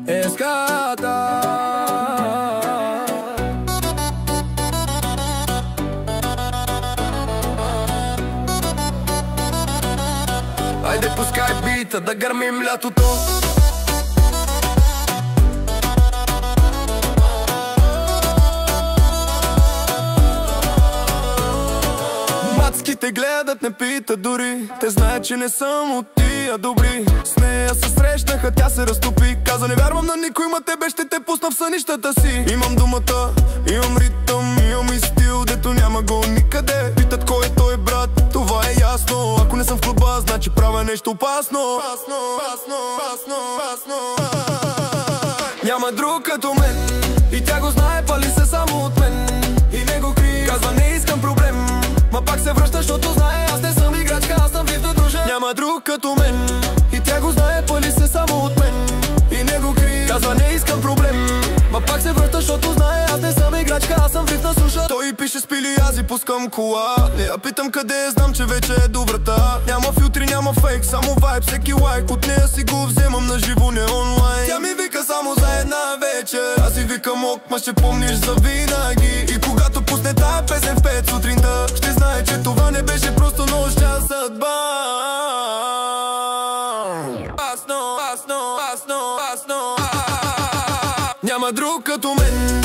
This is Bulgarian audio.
Escata. Хайде пускай бита да гърмим лятото. Мацките гледат, не питат дори. Те знаят, че не съм от тия добри. С нея се срещнаха, тя се разтопи. Каза: не вярвам на никой, ма тебе ще те пусна в сънищата си. Имам думата, имам ритъм, имам и стил, дето няма го никъде. Питат кой е той, брат, това е ясно. Ако не съм в клуба, значи правя нещо опасно. Няма друг като мен и тя го знае, пали се само от мен и не го крие. Казва: не искам проблем, ма пак се връща, защото знае, аз не съм играчка, аз съм вид на дружа. Няма друг като мен и тя го знае, пали се само от мен и не го крие. Казва: не искам проблем, ма пак се връща, защото знае, аз не съм играчка, аз съм вид на суша. Той пише спили, аз и пускам кола. Не я питам къде е, знам, че вече е до врата. Няма филтри, няма фейк, само вайб, всеки лайк. От нея си го вземам на живо, не онлайн. Тя ми вика само за една вечер, аз си викам: ок, ма ще помниш за винаги. И когато пусне тая песен в 5 сутринта, ще знае, че това не беше просто нощна съдба. Няма друг като мен